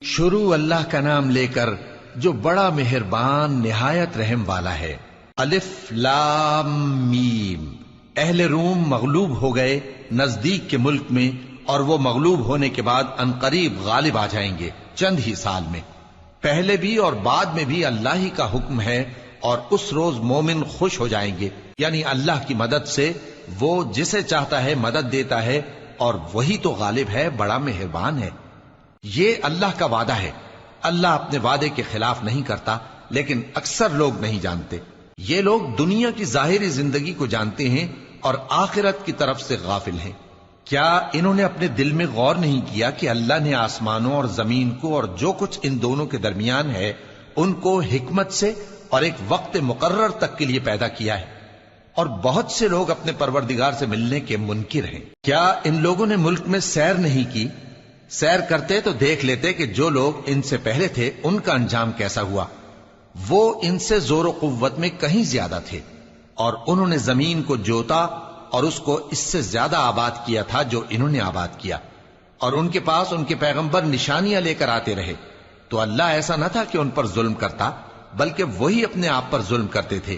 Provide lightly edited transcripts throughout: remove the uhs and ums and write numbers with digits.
شروع اللہ کا نام لے کر جو بڑا مہربان نہایت رحم والا ہے۔ الف لام میم۔ اہل روم مغلوب ہو گئے نزدیک کے ملک میں، اور وہ مغلوب ہونے کے بعد عنقریب غالب آ جائیں گے چند ہی سال میں۔ پہلے بھی اور بعد میں بھی اللہ ہی کا حکم ہے، اور اس روز مومن خوش ہو جائیں گے، یعنی اللہ کی مدد سے وہ جسے چاہتا ہے مدد دیتا ہے، اور وہی تو غالب ہے، بڑا مہربان ہے۔ یہ اللہ کا وعدہ ہے، اللہ اپنے وعدے کے خلاف نہیں کرتا، لیکن اکثر لوگ نہیں جانتے۔ یہ لوگ دنیا کی ظاہری زندگی کو جانتے ہیں اور آخرت کی طرف سے غافل ہیں۔ کیا انہوں نے اپنے دل میں غور نہیں کیا کہ اللہ نے آسمانوں اور زمین کو اور جو کچھ ان دونوں کے درمیان ہے ان کو حکمت سے اور ایک وقت مقرر تک کے لیے پیدا کیا ہے، اور بہت سے لوگ اپنے پروردگار سے ملنے کے منکر ہیں۔ کیا ان لوگوں نے ملک میں سیر نہیں کی؟ سیر کرتے تو دیکھ لیتے کہ جو لوگ ان سے پہلے تھے ان کا انجام کیسا ہوا۔ وہ ان سے زور و قوت میں کہیں زیادہ تھے، اور انہوں نے زمین کو جوتا اور اس کو اس سے زیادہ آباد کیا تھا جو انہوں نے آباد کیا، اور ان کے پاس ان کے پیغمبر نشانیاں لے کر آتے رہے، تو اللہ ایسا نہ تھا کہ ان پر ظلم کرتا، بلکہ وہی اپنے آپ پر ظلم کرتے تھے۔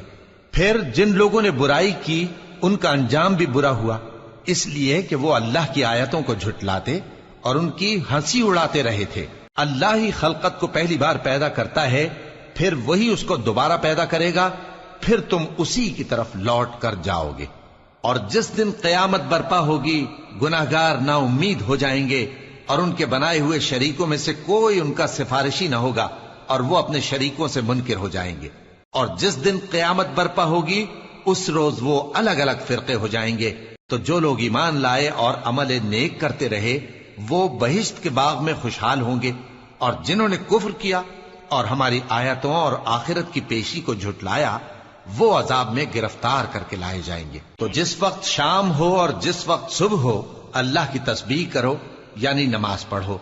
پھر جن لوگوں نے برائی کی ان کا انجام بھی برا ہوا، اس لیے کہ وہ اللہ کی آیتوں کو جھٹلاتے اور ان کی ہنسی اڑاتے رہے تھے۔ اللہ ہی خلقت کو پہلی بار پیدا کرتا ہے، پھر وہی اس کو دوبارہ پیدا کرے گا، پھر تم اسی کی طرف لوٹ کر جاؤ گے۔ اور جس دن قیامت برپا ہوگی گناہگار نا امید ہو جائیں گے، اور ان کے بنائے ہوئے شریکوں میں سے کوئی ان کا سفارشی نہ ہوگا، اور وہ اپنے شریکوں سے منکر ہو جائیں گے۔ اور جس دن قیامت برپا ہوگی اس روز وہ الگ الگ فرقے ہو جائیں گے، تو جو لوگ ایمان لائے اور عمل نیک کرتے رہے وہ بہشت کے باغ میں خوشحال ہوں گے، اور جنہوں نے کفر کیا اور ہماری آیتوں اور آخرت کی پیشی کو جھٹلایا وہ عذاب میں گرفتار کر کے لائے جائیں گے۔ تو جس وقت شام ہو اور جس وقت صبح ہو اللہ کی تسبیح کرو، یعنی نماز پڑھو،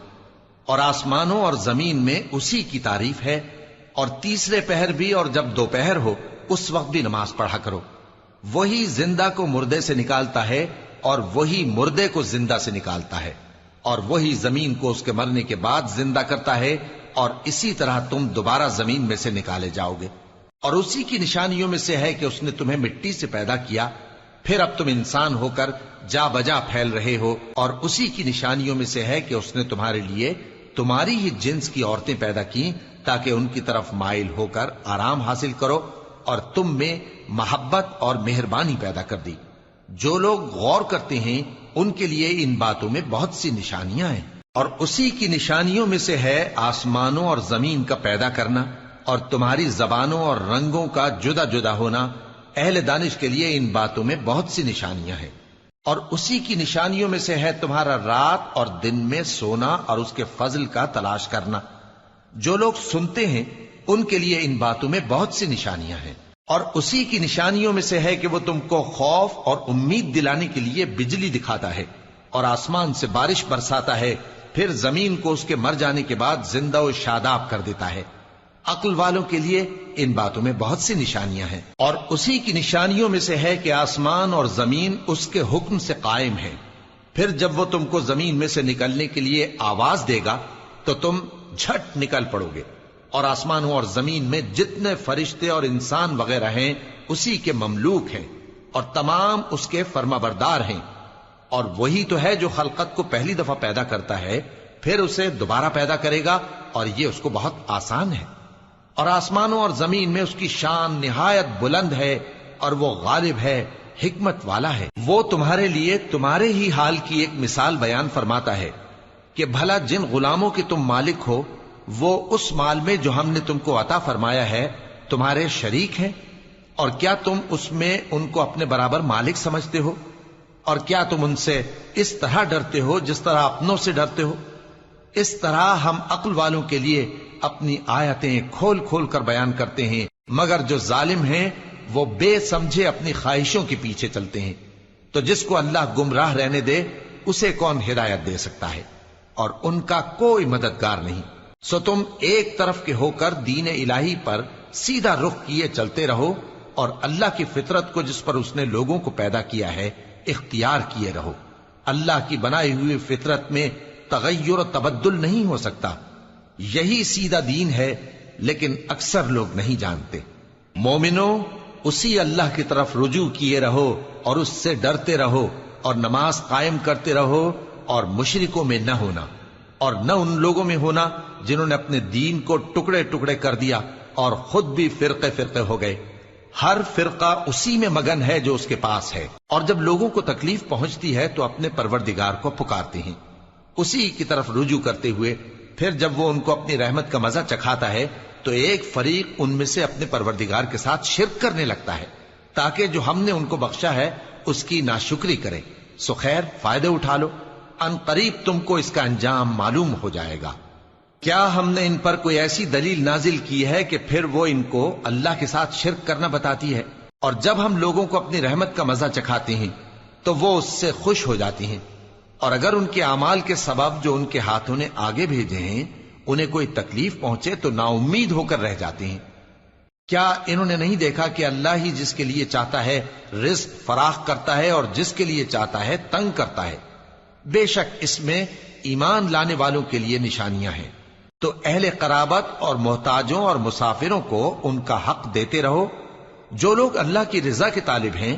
اور آسمانوں اور زمین میں اسی کی تعریف ہے، اور تیسرے پہر بھی اور جب دوپہر ہو اس وقت بھی نماز پڑھا کرو۔ وہی زندہ کو مردے سے نکالتا ہے اور وہی مردے کو زندہ سے نکالتا ہے، اور وہی زمین کو اس کے مرنے کے بعد زندہ کرتا ہے، اور اسی طرح تم دوبارہ زمین میں سے نکالے جاؤ گے۔ اور اسی کی نشانیوں میں سے ہے کہ اس نے تمہیں مٹی سے پیدا کیا، پھر اب تم انسان ہو کر جا بجا پھیل رہے ہو، اور اسی کی نشانیوں میں سے ہے کہ اس نے تمہارے لیے تمہاری ہی جنس کی عورتیں پیدا کی تاکہ ان کی طرف مائل ہو کر آرام حاصل کرو، اور تم میں محبت اور مہربانی پیدا کر دی۔ جو لوگ غور کرتے ہیں ان کے لیے ان باتوں میں بہت سی نشانیاں ہیں۔ اور اسی کی نشانیوں میں سے ہے آسمانوں اور زمین کا پیدا کرنا، اور تمہاری زبانوں اور رنگوں کا جدا جدا ہونا۔ اہل دانش کے لیے ان باتوں میں بہت سی نشانیاں ہیں۔ اور اسی کی نشانیوں میں سے ہے تمہارا رات اور دن میں سونا اور اس کے فضل کا تلاش کرنا۔ جو لوگ سنتے ہیں ان کے لیے ان باتوں میں بہت سی نشانیاں ہیں۔ اور اسی کی نشانیوں میں سے ہے کہ وہ تم کو خوف اور امید دلانے کے لیے بجلی دکھاتا ہے، اور آسمان سے بارش برساتا ہے، پھر زمین کو اس کے مر جانے کے بعد زندہ و شاداب کر دیتا ہے۔ عقل والوں کے لیے ان باتوں میں بہت سی نشانیاں ہیں۔ اور اسی کی نشانیوں میں سے ہے کہ آسمان اور زمین اس کے حکم سے قائم ہیں، پھر جب وہ تم کو زمین میں سے نکلنے کے لیے آواز دے گا تو تم جھٹ نکل پڑو گے۔ اور آسمانوں اور زمین میں جتنے فرشتے اور انسان وغیرہ ہیں اسی کے مملوک ہیں، اور تمام اس کے فرما بردار ہیں۔ اور وہی تو ہے جو خلقت کو پہلی دفعہ پیدا کرتا ہے، پھر اسے دوبارہ پیدا کرے گا، اور یہ اس کو بہت آسان ہے۔ اور آسمانوں اور زمین میں اس کی شان نہایت بلند ہے، اور وہ غالب ہے، حکمت والا ہے۔ وہ تمہارے لیے تمہارے ہی حال کی ایک مثال بیان فرماتا ہے کہ بھلا جن غلاموں کے تم مالک ہو وہ اس مال میں جو ہم نے تم کو عطا فرمایا ہے تمہارے شریک ہیں، اور کیا تم اس میں ان کو اپنے برابر مالک سمجھتے ہو؟ اور کیا تم ان سے اس طرح ڈرتے ہو جس طرح اپنوں سے ڈرتے ہو؟ اس طرح ہم عقل والوں کے لیے اپنی آیتیں کھول کھول کر بیان کرتے ہیں، مگر جو ظالم ہیں وہ بے سمجھے اپنی خواہشوں کے پیچھے چلتے ہیں۔ تو جس کو اللہ گمراہ رہنے دے اسے کون ہدایت دے سکتا ہے، اور ان کا کوئی مددگار نہیں۔ سو تم ایک طرف کے ہو کر دین الہی پر سیدھا رخ کیے چلتے رہو، اور اللہ کی فطرت کو جس پر اس نے لوگوں کو پیدا کیا ہے اختیار کیے رہو۔ اللہ کی بنائی ہوئی فطرت میں تغیر و تبدل نہیں ہو سکتا، یہی سیدھا دین ہے، لیکن اکثر لوگ نہیں جانتے۔ مومنو، اسی اللہ کی طرف رجوع کیے رہو اور اس سے ڈرتے رہو، اور نماز قائم کرتے رہو، اور مشرکوں میں نہ ہونا، اور نہ ان لوگوں میں ہونا جنہوں نے اپنے دین کو ٹکڑے ٹکڑے کر دیا اور خود بھی فرقے فرقے ہو گئے۔ ہر فرقہ اسی میں مگن ہے جو اس کے پاس ہے، اور جب لوگوں کو تکلیف پہنچتی ہے تو اپنے پروردگار کو پکارتے ہیں، اسی کی طرف رجوع کرتے ہوئے۔ پھر جب وہ ان کو اپنی رحمت کا مزہ چکھاتا ہے تو ایک فریق ان میں سے اپنے پروردگار کے ساتھ شرک کرنے لگتا ہے، تاکہ جو ہم نے ان کو بخشا ہے اس کی ناشکری کرے۔ سو خیر، فائدے اٹھا لو، ان قریب تم کو اس کا انجام معلوم ہو جائے گا۔ کیا ہم نے ان پر کوئی ایسی دلیل نازل کی ہے کہ پھر وہ ان کو اللہ کے ساتھ شرک کرنا بتاتی ہے؟ اور جب ہم لوگوں کو اپنی رحمت کا مزہ چکھاتے ہیں تو وہ اس سے خوش ہو جاتی ہیں، اور اگر ان کے اعمال کے سبب جو ان کے ہاتھوں نے آگے بھیجے ہیں انہیں کوئی تکلیف پہنچے تو نا امید ہو کر رہ جاتے ہیں۔ کیا انہوں نے نہیں دیکھا کہ اللہ ہی جس کے لیے چاہتا ہے رزق فراخ کرتا ہے اور جس کے لیے چاہتا ہے تنگ کرتا ہے؟ بے شک اس میں ایمان لانے والوں کے لیے نشانیاں ہیں۔ تو اہل قرابت اور محتاجوں اور مسافروں کو ان کا حق دیتے رہو۔ جو لوگ اللہ کی رضا کے طالب ہیں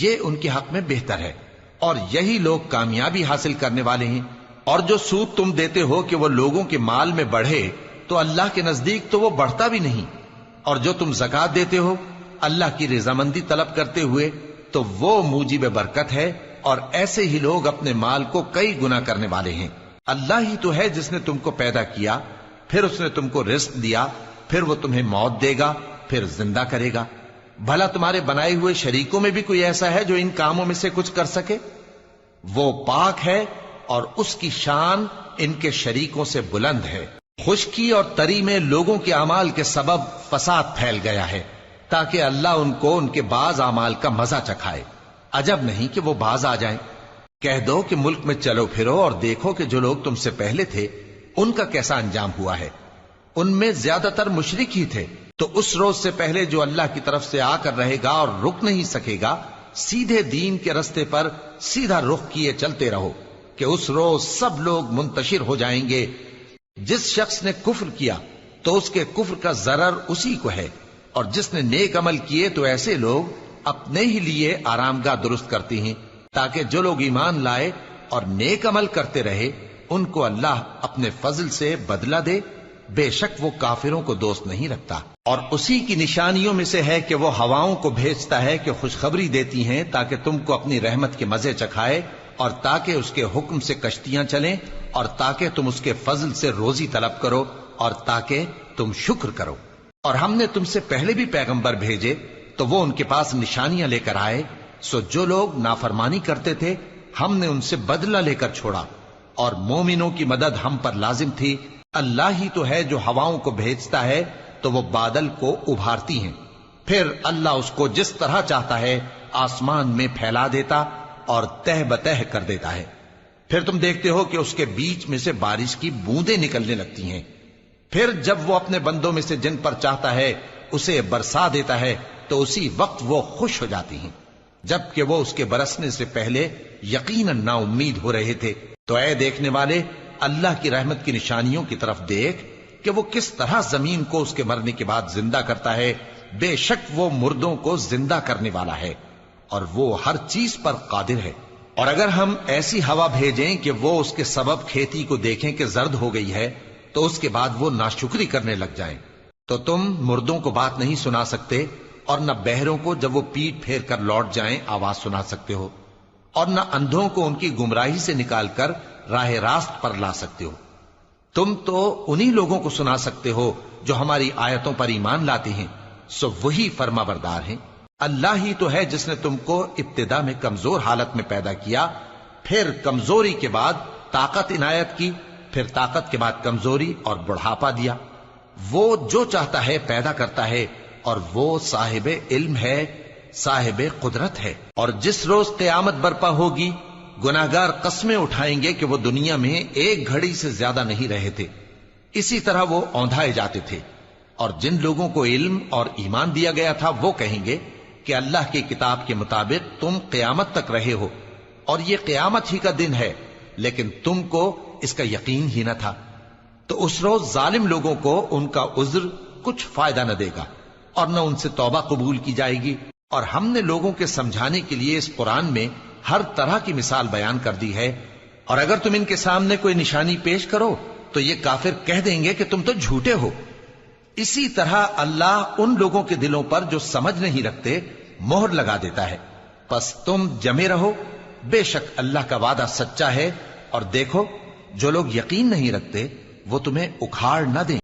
یہ ان کے حق میں بہتر ہے، اور یہی لوگ کامیابی حاصل کرنے والے ہیں۔ اور جو سود تم دیتے ہو کہ وہ لوگوں کے مال میں بڑھے تو اللہ کے نزدیک تو وہ بڑھتا بھی نہیں، اور جو تم زکوٰۃ دیتے ہو اللہ کی رضامندی طلب کرتے ہوئے تو وہ موجب برکت ہے، اور ایسے ہی لوگ اپنے مال کو کئی گنا کرنے والے ہیں۔ اللہ ہی تو ہے جس نے تم کو پیدا کیا، پھر اس نے تم کو رزق دیا، پھر وہ تمہیں موت دے گا، پھر زندہ کرے گا۔ بھلا تمہارے بنائے ہوئے شریکوں میں بھی کوئی ایسا ہے جو ان کاموں میں سے کچھ کر سکے؟ وہ پاک ہے اور اس کی شان ان کے شریکوں سے بلند ہے۔ خشکی اور تری میں لوگوں کے اعمال کے سبب فساد پھیل گیا ہے، تاکہ اللہ ان کو ان کے بعض اعمال کا مزہ چکھائے۔ عجب نہیں کہ وہ باز آ جائیں۔ کہہ دو کہ ملک میں چلو پھرو اور دیکھو کہ جو لوگ تم سے پہلے تھے ان کا کیسا انجام ہوا ہے۔ ان میں زیادہ تر مشرک ہی تھے۔ تو اس روز سے پہلے جو اللہ کی طرف سے آ کر رہے گا اور رک نہیں سکے گا، سیدھے دین کے رستے پر سیدھا رخ کیے چلتے رہو، کہ اس روز سب لوگ منتشر ہو جائیں گے۔ جس شخص نے کفر کیا تو اس کے کفر کا ضرر اسی کو ہے، اور جس نے نیک عمل کیے تو ایسے لوگ اپنے ہی لیے آرامگاہ درست کرتے ہیں، تاکہ جو لوگ ایمان لائے اور نیک عمل کرتے رہے ان کو اللہ اپنے فضل سے بدلہ دے۔ بے شک وہ کافروں کو دوست نہیں رکھتا۔ اور اسی کی نشانیوں میں سے ہے کہ وہ ہواؤں کو بھیجتا ہے کہ خوشخبری دیتی ہیں تاکہ تم کو اپنی رحمت کے مزے چکھائے، اور تاکہ اس کے حکم سے کشتیاں چلیں، اور تاکہ تم اس کے فضل سے روزی طلب کرو، اور تاکہ تم شکر کرو۔ اور ہم نے تم سے پہلے بھی پیغمبر بھیجے تو وہ ان کے پاس نشانیاں لے کر آئے، سو جو لوگ نافرمانی کرتے تھے ہم نے ان سے بدلہ لے کر چھوڑا، اور مومنوں کی مدد ہم پر لازم تھی۔ اللہ ہی تو ہے جو ہواؤں کو بھیجتا ہے تو وہ بادل کو ابھارتی ہیں، پھر اللہ اس کو جس طرح چاہتا ہے آسمان میں پھیلا دیتا اور تہ بتہ کر دیتا ہے۔ پھر تم دیکھتے ہو کہ اس کے بیچ میں سے بارش کی بوندیں نکلنے لگتی ہیں، پھر جب وہ اپنے بندوں میں سے جن پر چاہتا ہے اسے برسا دیتا ہے تو اسی وقت وہ خوش ہو جاتی ہیں، جبکہ وہ اس کے برسنے سے پہلے یقیناً نا امید ہو رہے تھے۔ تو اے دیکھنے والے، اللہ کی رحمت کی نشانیوں کی طرف دیکھ کہ وہ کس طرح زمین کو اس کے مرنے کے بعد زندہ کرتا ہے۔ بے شک وہ مردوں کو زندہ کرنے والا ہے اور وہ ہر چیز پر قادر ہے۔ اور اگر ہم ایسی ہوا بھیجیں کہ وہ اس کے سبب کھیتی کو دیکھیں کہ زرد ہو گئی ہے تو اس کے بعد وہ ناشکری کرنے لگ جائیں، تو تم مردوں کو بات نہیں سنا سکتے، اور نہ بہروں کو جب وہ پیٹ پھیر کر لوٹ جائیں آواز سنا سکتے ہو، اور نہ اندھوں کو ان کی گمراہی سے نکال کر راہ راست پر لا سکتے ہو۔ تم تو انہی لوگوں کو سنا سکتے ہو جو ہماری آیتوں پر ایمان لاتے ہیں، سو وہی فرما بردار ہیں۔ اللہ ہی تو ہے جس نے تم کو ابتدا میں کمزور حالت میں پیدا کیا، پھر کمزوری کے بعد طاقت عنایت کی، پھر طاقت کے بعد کمزوری اور بڑھاپا دیا۔ وہ جو چاہتا ہے پیدا کرتا ہے، اور وہ صاحب علم ہے، صاحب قدرت ہے۔ اور جس روز قیامت برپا ہوگی گناہگار قسمیں اٹھائیں گے کہ وہ دنیا میں ایک گھڑی سے زیادہ نہیں رہے تھے، اسی طرح وہ اوندھائے جاتے تھے۔ اور جن لوگوں کو علم اور ایمان دیا گیا تھا وہ کہیں گے کہ اللہ کی کتاب کے مطابق تم قیامت تک رہے ہو، اور یہ قیامت ہی کا دن ہے، لیکن تم کو اس کا یقین ہی نہ تھا۔ تو اس روز ظالم لوگوں کو ان کا عذر کچھ فائدہ نہ دے گا اور نہ ان سے توبہ قبول کی جائے گی. اور ہم نے لوگوں کے سمجھانے کے لیے اس قرآن میں ہر طرح کی مثال بیان کر دی ہے، اور اگر تم ان کے سامنے کوئی نشانی پیش کرو تو یہ کافر کہہ دیں گے کہ تم تو جھوٹے ہو. اسی طرح اللہ ان لوگوں کے دلوں پر جو سمجھ نہیں رکھتے مہر لگا دیتا ہے. پس تم جمے رہو، بے شک اللہ کا وعدہ سچا ہے، اور دیکھو جو لوگ یقین نہیں رکھتے وہ تمہیں اکھاڑ نہ دیں.